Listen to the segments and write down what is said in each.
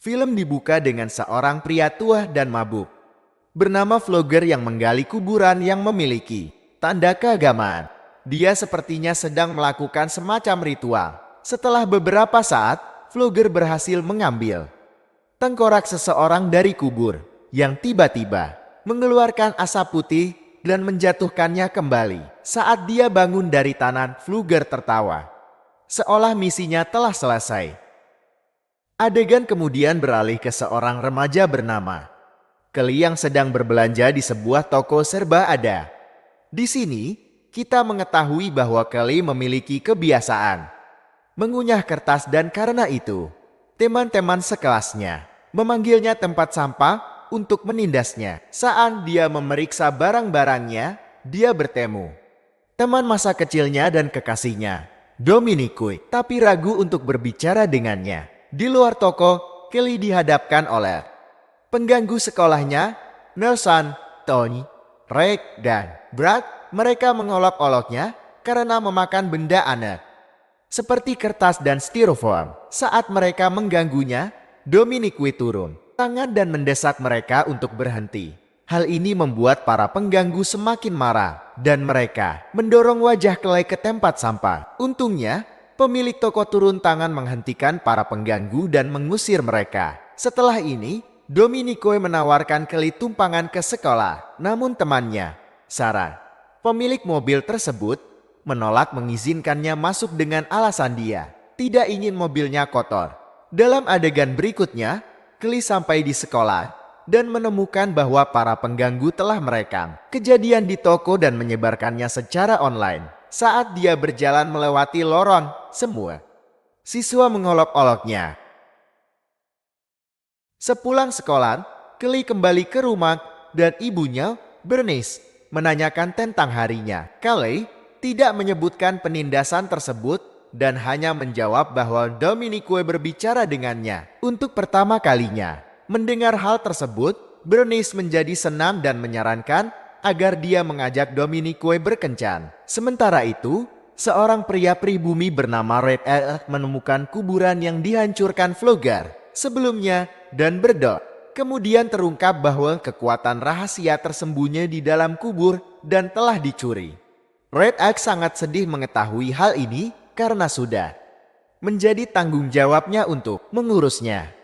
Film dibuka dengan seorang pria tua dan mabuk, bernama vlogger yang menggali kuburan yang memiliki tanda keagamaan. Dia sepertinya sedang melakukan semacam ritual. Setelah beberapa saat, vlogger berhasil mengambil tengkorak seseorang dari kubur yang tiba-tiba mengeluarkan asap putih dan menjatuhkannya kembali. Saat dia bangun dari tanah, vlogger tertawa, seolah misinya telah selesai. Adegan kemudian beralih ke seorang remaja bernama Kelly yang sedang berbelanja di sebuah toko serba ada. Di sini, kita mengetahui bahwa Kelly memiliki kebiasaan mengunyah kertas dan karena itu, teman-teman sekelasnya memanggilnya tempat sampah untuk menindasnya. Saat dia memeriksa barang-barangnya, dia bertemu teman masa kecilnya dan kekasihnya, Dominique, tapi ragu untuk berbicara dengannya. Di luar toko, Kelly dihadapkan oleh pengganggu sekolahnya, Nelson, Tony, Rick, dan Brad. Mereka mengolok-oloknya karena memakan benda aneh seperti kertas dan styrofoam. Saat mereka mengganggunya, Dominique turun tangan dan mendesak mereka untuk berhenti. Hal ini membuat para pengganggu semakin marah dan mereka mendorong wajah Clay ke tempat sampah. Untungnya, pemilik toko turun tangan menghentikan para pengganggu dan mengusir mereka. Setelah ini, Dominique menawarkan Kelly tumpangan ke sekolah. Namun temannya, Sarah, pemilik mobil tersebut, menolak mengizinkannya masuk dengan alasan dia tidak ingin mobilnya kotor. Dalam adegan berikutnya, Kelly sampai di sekolah dan menemukan bahwa para pengganggu telah merekam kejadian di toko dan menyebarkannya secara online. Saat dia berjalan melewati lorong, semua siswa mengolok-oloknya. Sepulang sekolah, Kelly kembali ke rumah dan ibunya, Bernice, menanyakan tentang harinya. Kelly tidak menyebutkan penindasan tersebut dan hanya menjawab bahwa Dominique berbicara dengannya untuk pertama kalinya. Mendengar hal tersebut, Bernice menjadi senang dan menyarankan agar dia mengajak Dominique berkencan. Sementara itu, seorang pria pribumi bernama Red Elk menemukan kuburan yang dihancurkan vlogger sebelumnya dan berdoa. Kemudian terungkap bahwa kekuatan rahasia tersembunyi di dalam kubur dan telah dicuri. Red Elk sangat sedih mengetahui hal ini karena sudah menjadi tanggung jawabnya untuk mengurusnya.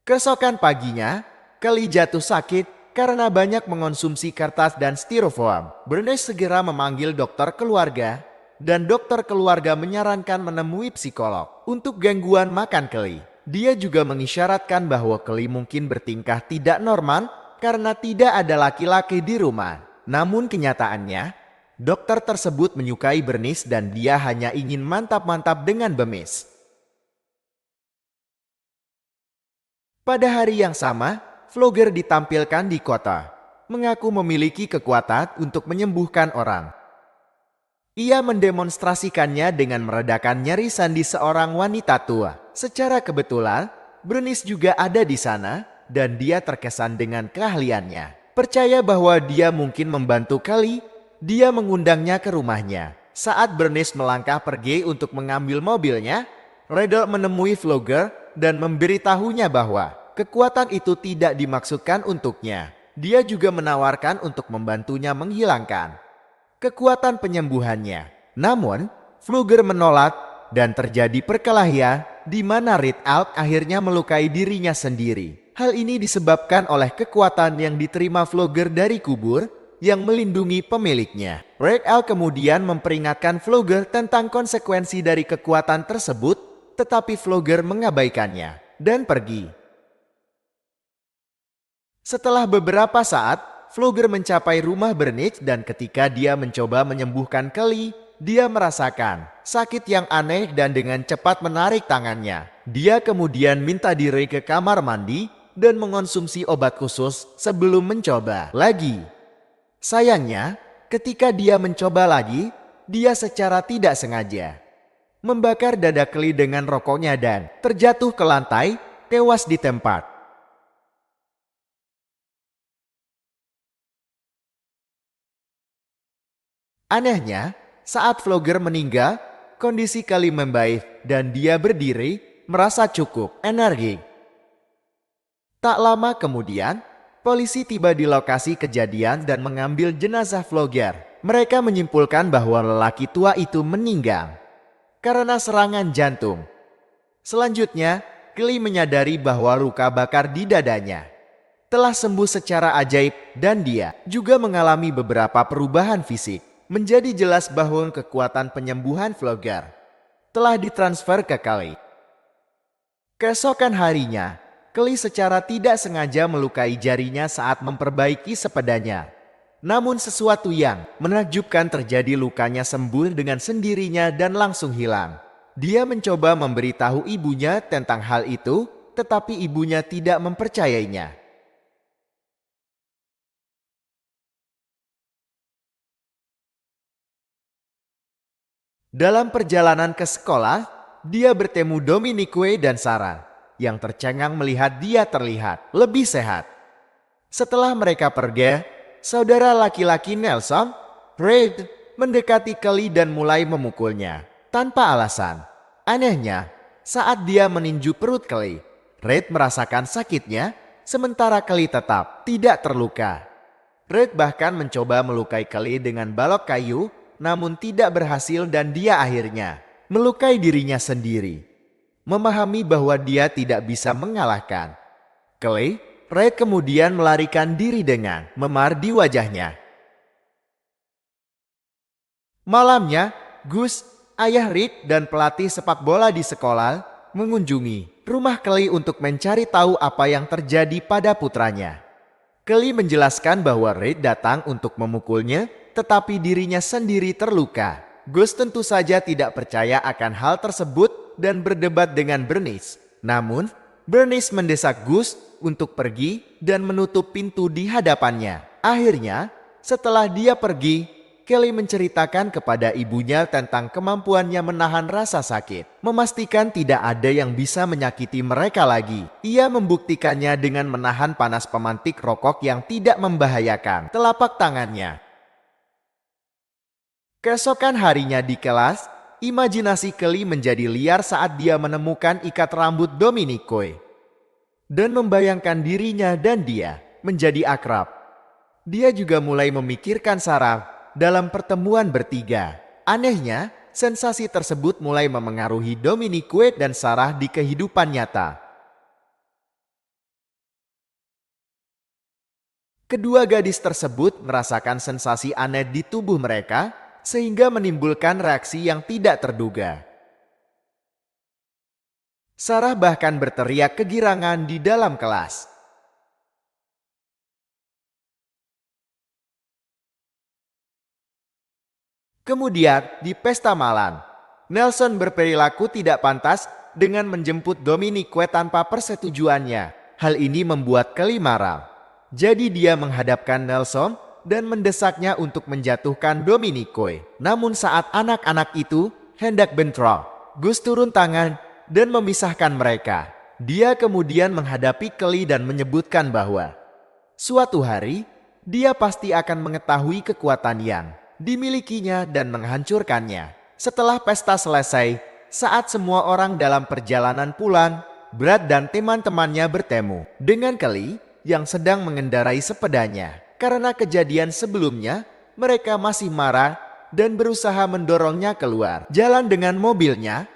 Keesokan paginya, Kelly jatuh sakit karena banyak mengonsumsi kertas dan styrofoam. Bernice segera memanggil dokter keluarga dan dokter keluarga menyarankan menemui psikolog untuk gangguan makan Kelly. Dia juga mengisyaratkan bahwa Kelly mungkin bertingkah tidak normal karena tidak ada laki-laki di rumah. Namun kenyataannya, dokter tersebut menyukai Bernice dan dia hanya ingin mantap-mantap dengan Bernice. Pada hari yang sama, vlogger ditampilkan di kota, mengaku memiliki kekuatan untuk menyembuhkan orang. Ia mendemonstrasikannya dengan meredakan nyeri sendi seorang wanita tua. Secara kebetulan, Bernice juga ada di sana dan dia terkesan dengan keahliannya. Percaya bahwa dia mungkin membantu Kelly, dia mengundangnya ke rumahnya. Saat Bernice melangkah pergi untuk mengambil mobilnya, Riddle menemui vlogger dan memberitahunya bahwa kekuatan itu tidak dimaksudkan untuknya. Dia juga menawarkan untuk membantunya menghilangkan kekuatan penyembuhannya. Namun, vlogger menolak dan terjadi perkelahian di mana Red Elk akhirnya melukai dirinya sendiri. Hal ini disebabkan oleh kekuatan yang diterima vlogger dari kubur yang melindungi pemiliknya. Red Elk kemudian memperingatkan vlogger tentang konsekuensi dari kekuatan tersebut, tetapi vlogger mengabaikannya dan pergi. Setelah beberapa saat, vlogger mencapai rumah Bernice dan ketika dia mencoba menyembuhkan Kelly, dia merasakan sakit yang aneh dan dengan cepat menarik tangannya. Dia kemudian minta diri ke kamar mandi dan mengonsumsi obat khusus sebelum mencoba lagi. Sayangnya, ketika dia mencoba lagi, dia secara tidak sengaja membakar dada Kelly dengan rokoknya dan terjatuh ke lantai, tewas di tempat. Anehnya, saat vlogger meninggal, kondisi Kelly membaik dan dia berdiri, merasa cukup energik. Tak lama kemudian, polisi tiba di lokasi kejadian dan mengambil jenazah vlogger. Mereka menyimpulkan bahwa lelaki tua itu meninggal karena serangan jantung. Selanjutnya, Kelly menyadari bahwa luka bakar di dadanya telah sembuh secara ajaib dan dia juga mengalami beberapa perubahan fisik. Menjadi jelas bahwa kekuatan penyembuhan vlogger telah ditransfer ke Kelly. Keesokan harinya, Kelly secara tidak sengaja melukai jarinya saat memperbaiki sepedanya. Namun sesuatu yang menakjubkan terjadi, lukanya sembuh dengan sendirinya dan langsung hilang. Dia mencoba memberitahu ibunya tentang hal itu, tetapi ibunya tidak mempercayainya. Dalam perjalanan ke sekolah, dia bertemu Dominique dan Sarah, yang tercengang melihat dia terlihat lebih sehat. Setelah mereka pergi, saudara laki-laki Nelson, Reid, mendekati Kelly dan mulai memukulnya tanpa alasan. Anehnya, saat dia meninju perut Kelly, Reid merasakan sakitnya, sementara Kelly tetap tidak terluka. Reid bahkan mencoba melukai Kelly dengan balok kayu, namun tidak berhasil dan dia akhirnya melukai dirinya sendiri. Memahami bahwa dia tidak bisa mengalahkan Kelly, Reid kemudian melarikan diri dengan memar di wajahnya. Malamnya, Gus, ayah Reid dan pelatih sepak bola di sekolah, mengunjungi rumah Kelly untuk mencari tahu apa yang terjadi pada putranya. Kelly menjelaskan bahwa Reid datang untuk memukulnya, tetapi dirinya sendiri terluka. Gus tentu saja tidak percaya akan hal tersebut dan berdebat dengan Bernice. Namun, Bernice mendesak Gus untuk pergi dan menutup pintu di hadapannya. Akhirnya, setelah dia pergi, Kelly menceritakan kepada ibunya tentang kemampuannya menahan rasa sakit, memastikan tidak ada yang bisa menyakiti mereka lagi. Ia membuktikannya dengan menahan panas pemantik rokok yang tidak membahayakan telapak tangannya. Keesokan harinya di kelas, imajinasi Kelly menjadi liar saat dia menemukan ikat rambut Dominique dan membayangkan dirinya dan dia menjadi akrab. Dia juga mulai memikirkan Sarah dalam pertemuan bertiga. Anehnya, sensasi tersebut mulai memengaruhi Dominique dan Sarah di kehidupan nyata. Kedua gadis tersebut merasakan sensasi aneh di tubuh mereka, sehingga menimbulkan reaksi yang tidak terduga. Sarah bahkan berteriak kegirangan di dalam kelas. Kemudian, di pesta malam, Nelson berperilaku tidak pantas dengan menjemput Dominique tanpa persetujuannya. Hal ini membuat Kelly marah. Jadi dia menghadapkan Nelson dan mendesaknya untuk menjatuhkan Dominique. Namun saat anak-anak itu hendak bentrok, Gus turun tangan dan memisahkan mereka. Dia kemudian menghadapi Kelly dan menyebutkan bahwa suatu hari dia pasti akan mengetahui kekuatan yang dimilikinya dan menghancurkannya. Setelah pesta selesai, saat semua orang dalam perjalanan pulang, Brad dan teman-temannya bertemu dengan Kelly yang sedang mengendarai sepedanya. Karena kejadian sebelumnya, mereka masih marah dan berusaha mendorongnya keluar jalan dengan mobilnya.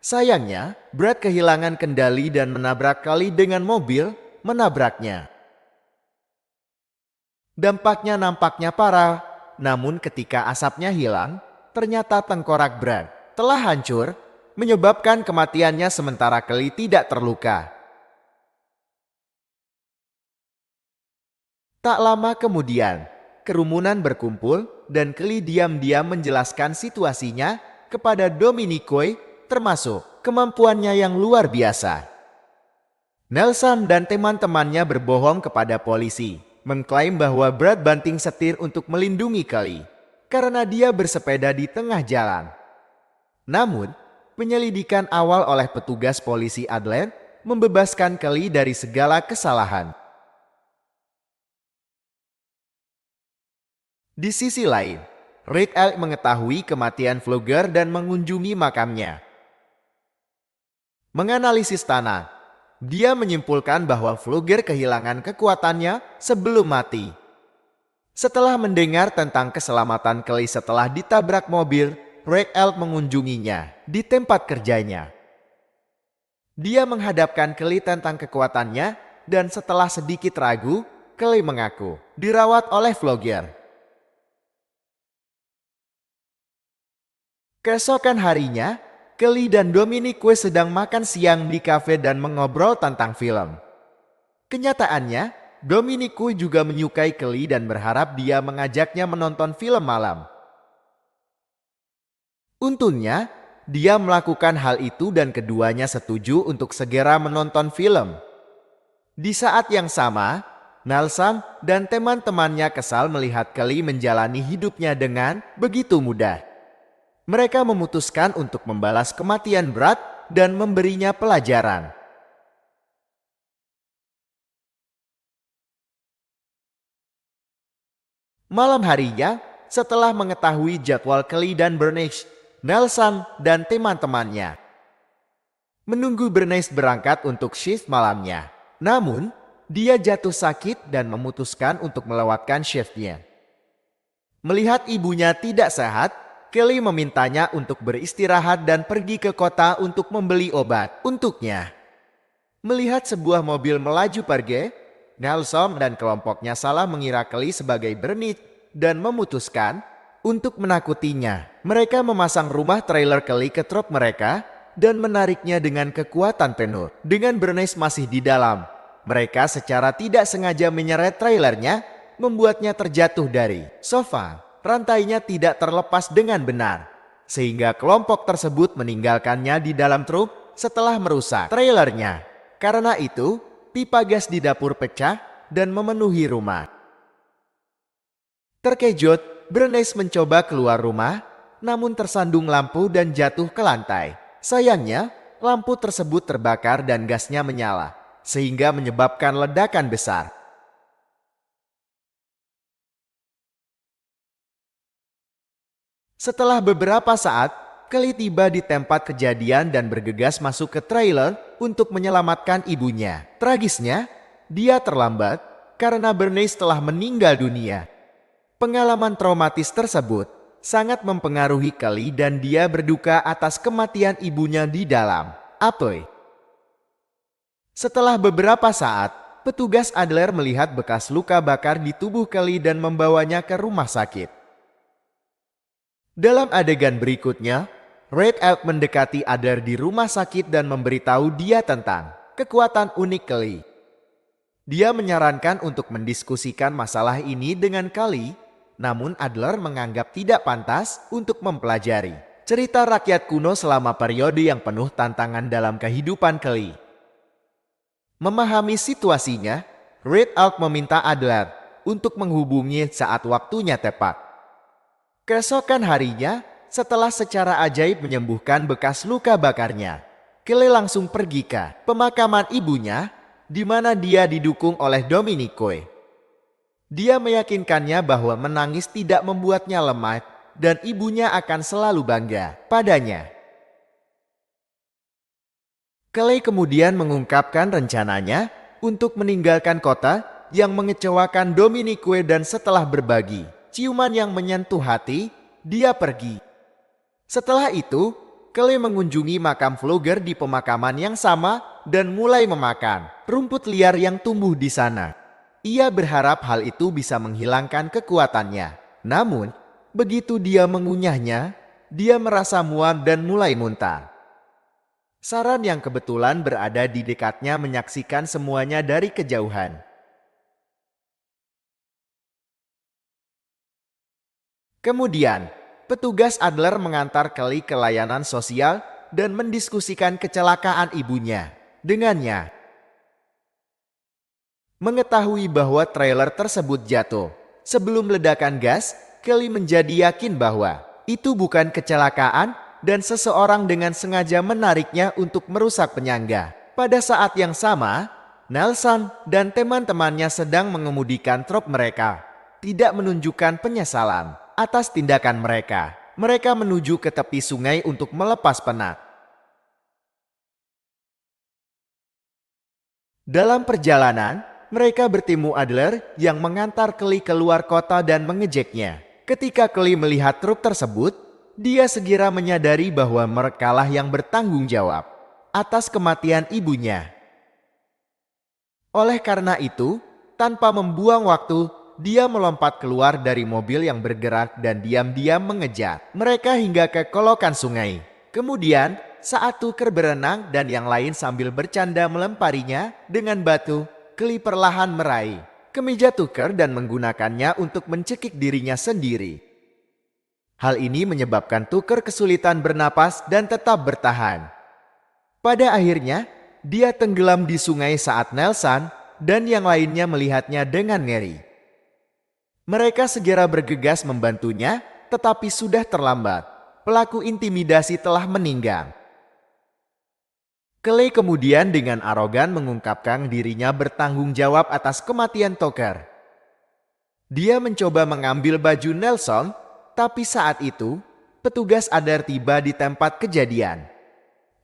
Sayangnya, Brad kehilangan kendali dan menabrak Kelly dengan mobil, menabraknya. Dampaknya nampaknya parah, namun ketika asapnya hilang, ternyata tengkorak Brad telah hancur, menyebabkan kematiannya sementara Kelly tidak terluka. Tak lama kemudian, kerumunan berkumpul dan Kelly diam-diam menjelaskan situasinya kepada Dominique, termasuk kemampuannya yang luar biasa. Nelson dan teman-temannya berbohong kepada polisi, mengklaim bahwa Brad banting setir untuk melindungi Kelly karena dia bersepeda di tengah jalan. Namun, penyelidikan awal oleh petugas polisi Adelaide membebaskan Kelly dari segala kesalahan. Di sisi lain, Reid mengetahui kematian vlogger dan mengunjungi makamnya. Menganalisis tanah, Dia menyimpulkan bahwa Flugger kehilangan kekuatannya sebelum mati. Setelah mendengar tentang keselamatan Kelly setelah ditabrak mobil, Red Elk mengunjunginya di tempat kerjanya. Dia menghadapkan Kelly tentang kekuatannya dan setelah sedikit ragu, Kelly mengaku dirawat oleh Flugger. Keesokan harinya, Kelly dan Dominique sedang makan siang di kafe dan mengobrol tentang film. Kenyataannya, Dominique juga menyukai Kelly dan berharap dia mengajaknya menonton film malam. Untungnya, dia melakukan hal itu dan keduanya setuju untuk segera menonton film. Di saat yang sama, Nelson dan teman-temannya kesal melihat Kelly menjalani hidupnya dengan begitu mudah. Mereka memutuskan untuk membalas kematian berat dan memberinya pelajaran. Malam harinya, setelah mengetahui jadwal Kelly dan Bernice, Nelson dan teman-temannya menunggu Bernice berangkat untuk shift malamnya. Namun, dia jatuh sakit dan memutuskan untuk melewatkan shiftnya. Melihat ibunya tidak sehat, Kelly memintanya untuk beristirahat dan pergi ke kota untuk membeli obat untuknya. Melihat sebuah mobil melaju pergi, Nelson dan kelompoknya salah mengira Kelly sebagai Bernice dan memutuskan untuk menakutinya. Mereka memasang rumah trailer Kelly ke truk mereka dan menariknya dengan kekuatan penuh. Dengan Bernice masih di dalam, mereka secara tidak sengaja menyeret trailernya, membuatnya terjatuh dari sofa. Rantainya tidak terlepas dengan benar, sehingga kelompok tersebut meninggalkannya di dalam truk setelah merusak trailernya. Karena itu, pipa gas di dapur pecah dan memenuhi rumah. Terkejut, Bernice mencoba keluar rumah, namun tersandung lampu dan jatuh ke lantai. Sayangnya, lampu tersebut terbakar dan gasnya menyala, sehingga menyebabkan ledakan besar. Setelah beberapa saat, Kelly tiba di tempat kejadian dan bergegas masuk ke trailer untuk menyelamatkan ibunya. Tragisnya, dia terlambat karena Bernice telah meninggal dunia. Pengalaman traumatis tersebut sangat mempengaruhi Kelly dan dia berduka atas kematian ibunya di dalam apoy. Setelah beberapa saat, petugas Adler melihat bekas luka bakar di tubuh Kelly dan membawanya ke rumah sakit. Dalam adegan berikutnya, Red Elk mendekati Adler di rumah sakit dan memberitahu dia tentang kekuatan unik Kelly. Dia menyarankan untuk mendiskusikan masalah ini dengan Kelly, namun Adler menganggap tidak pantas untuk mempelajari cerita rakyat kuno selama periode yang penuh tantangan dalam kehidupan Kelly. Memahami situasinya, Red Elk meminta Adler untuk menghubungi saat waktunya tepat. Keesokan harinya, setelah secara ajaib menyembuhkan bekas luka bakarnya, Kelly langsung pergi ke pemakaman ibunya, di mana dia didukung oleh Dominique. Dia meyakinkannya bahwa menangis tidak membuatnya lemah dan ibunya akan selalu bangga padanya. Kelly kemudian mengungkapkan rencananya untuk meninggalkan kota yang mengecewakan Dominique dan setelah berbagi ciuman yang menyentuh hati, dia pergi. Setelah itu, Kelly mengunjungi makam Flugger di pemakaman yang sama dan mulai memakan rumput liar yang tumbuh di sana. Ia berharap hal itu bisa menghilangkan kekuatannya. Namun, begitu dia mengunyahnya, dia merasa mual dan mulai muntah. Saran yang kebetulan berada di dekatnya menyaksikan semuanya dari kejauhan. Kemudian, petugas Adler mengantar Kelly ke layanan sosial dan mendiskusikan kecelakaan ibunya dengannya. Mengetahui bahwa trailer tersebut jatuh sebelum ledakan gas, Kelly menjadi yakin bahwa itu bukan kecelakaan dan seseorang dengan sengaja menariknya untuk merusak penyangga. Pada saat yang sama, Nelson dan teman-temannya sedang mengemudikan truk mereka, tidak menunjukkan penyesalan atas tindakan mereka. Mereka menuju ke tepi sungai untuk melepas penat. Dalam perjalanan, mereka bertemu Adler yang mengantar Kelly keluar kota dan mengejeknya. Ketika Kelly melihat truk tersebut, dia segera menyadari bahwa merekalah yang bertanggung jawab atas kematian ibunya. Oleh karena itu, tanpa membuang waktu, dia melompat keluar dari mobil yang bergerak dan diam-diam mengejar mereka hingga ke kolokan sungai. Kemudian, saat Tucker berenang dan yang lain sambil bercanda melemparinya dengan batu, Kelly perlahan meraih kemeja Tucker dan menggunakannya untuk mencekik dirinya sendiri. Hal ini menyebabkan Tucker kesulitan bernapas dan tetap bertahan. Pada akhirnya, dia tenggelam di sungai saat Nelson dan yang lainnya melihatnya dengan ngeri. Mereka segera bergegas membantunya, tetapi sudah terlambat. Pelaku intimidasi telah meninggal. Kelly kemudian dengan arogan mengungkapkan dirinya bertanggung jawab atas kematian Tucker. Dia mencoba mengambil baju Nelson, tapi saat itu, petugas Adler tiba di tempat kejadian.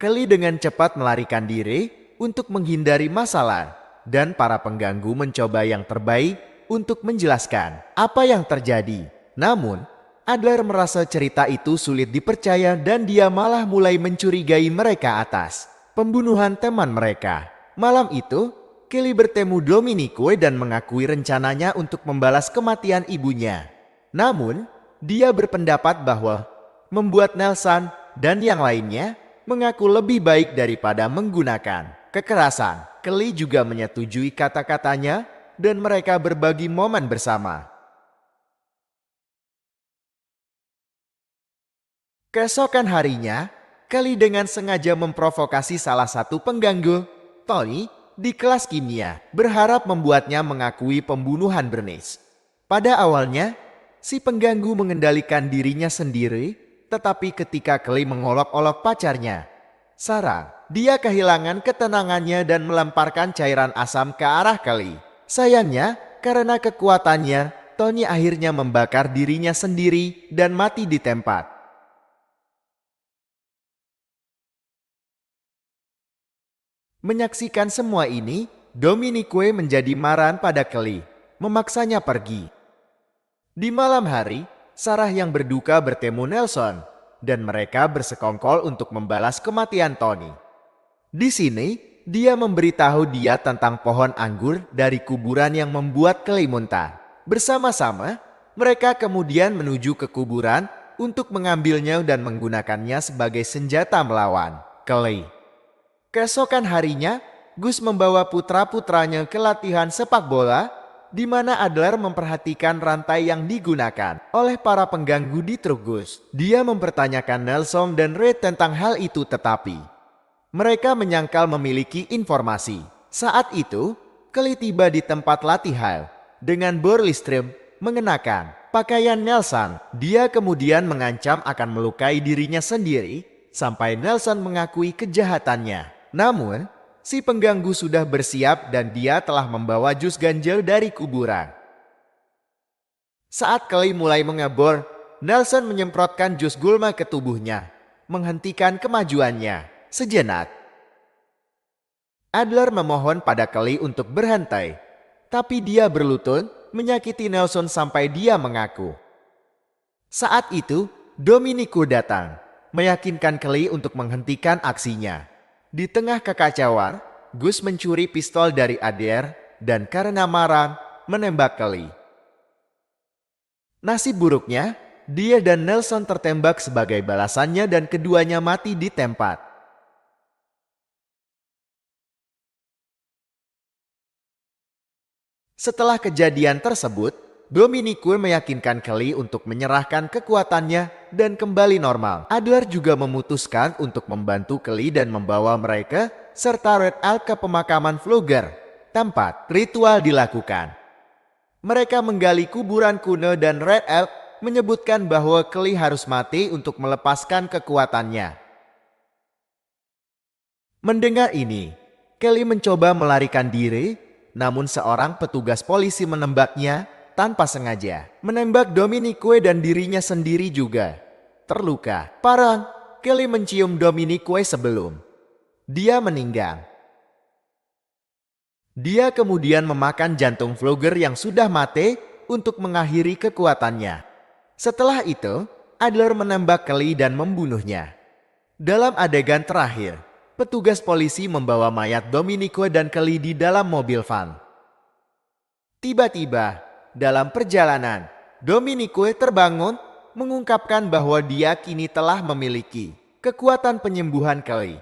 Kelly dengan cepat melarikan diri untuk menghindari masalah, dan para pengganggu mencoba yang terbaik untuk menjelaskan apa yang terjadi. Namun, Adler merasa cerita itu sulit dipercaya dan dia malah mulai mencurigai mereka atas pembunuhan teman mereka. Malam itu, Kelly bertemu Dominique dan mengakui rencananya untuk membalas kematian ibunya. Namun, dia berpendapat bahwa membuat Nelson dan yang lainnya mengaku lebih baik daripada menggunakan kekerasan. Kelly juga menyetujui kata-katanya dan mereka berbagi momen bersama. Keesokan harinya, Kelly dengan sengaja memprovokasi salah satu pengganggu, Tony, di kelas kimia, berharap membuatnya mengakui pembunuhan Bernice. Pada awalnya, si pengganggu mengendalikan dirinya sendiri, tetapi ketika Kelly mengolok-olok pacarnya, Sarah, dia kehilangan ketenangannya dan melemparkan cairan asam ke arah Kelly. Sayangnya, karena kekuatannya, Tony akhirnya membakar dirinya sendiri dan mati di tempat. Menyaksikan semua ini, Dominique menjadi marah pada Kelly, memaksanya pergi. Di malam hari, Sarah yang berduka bertemu Nelson, dan mereka bersekongkol untuk membalas kematian Tony. Di sini, dia memberitahu dia tentang pohon anggur dari kuburan yang membuat Kelly muntah. Bersama-sama, mereka kemudian menuju ke kuburan untuk mengambilnya dan menggunakannya sebagai senjata melawan Kelly. Keesokan harinya, Gus membawa putra-putranya ke latihan sepak bola, di mana Adler memperhatikan rantai yang digunakan oleh para pengganggu di truk Gus. Dia mempertanyakan Nelson dan Red tentang hal itu, tetapi mereka menyangkal memiliki informasi. Saat itu, Kelly tiba di tempat latihan dengan Borlistrom mengenakan pakaian Nelson. Dia kemudian mengancam akan melukai dirinya sendiri sampai Nelson mengakui kejahatannya. Namun, si pengganggu sudah bersiap dan dia telah membawa jus ganjil dari kuburan. Saat Kelly mulai mengebor, Nelson menyemprotkan jus gulma ke tubuhnya, menghentikan kemajuannya. Sejenak, Adler memohon pada Kelly untuk berhenti, tapi dia berlutut menyakiti Nelson sampai dia mengaku. Saat itu, Dominique datang, meyakinkan Kelly untuk menghentikan aksinya. Di tengah kekacauan, Gus mencuri pistol dari Adler dan karena marah menembak Kelly. Nasib buruknya, dia dan Nelson tertembak sebagai balasannya dan keduanya mati di tempat. Setelah kejadian tersebut, Dominique meyakinkan Kelly untuk menyerahkan kekuatannya dan kembali normal. Adler juga memutuskan untuk membantu Kelly dan membawa mereka serta Red Elk ke pemakaman Flogger, tempat ritual dilakukan. Mereka menggali kuburan kuno dan Red Elk menyebutkan bahwa Kelly harus mati untuk melepaskan kekuatannya. Mendengar ini, Kelly mencoba melarikan diri, namun seorang petugas polisi menembaknya tanpa sengaja. Menembak Dominique dan dirinya sendiri juga. Terluka parah, Kelly mencium Dominique sebelum dia meninggal. Dia kemudian memakan jantung Vlogger yang sudah mati untuk mengakhiri kekuatannya. Setelah itu, Adler menembak Kelly dan membunuhnya. Dalam adegan terakhir, petugas polisi membawa mayat Dominique dan Kelly di dalam mobil van. Tiba-tiba, dalam perjalanan, Dominique terbangun mengungkapkan bahwa dia kini telah memiliki kekuatan penyembuhan Kelly.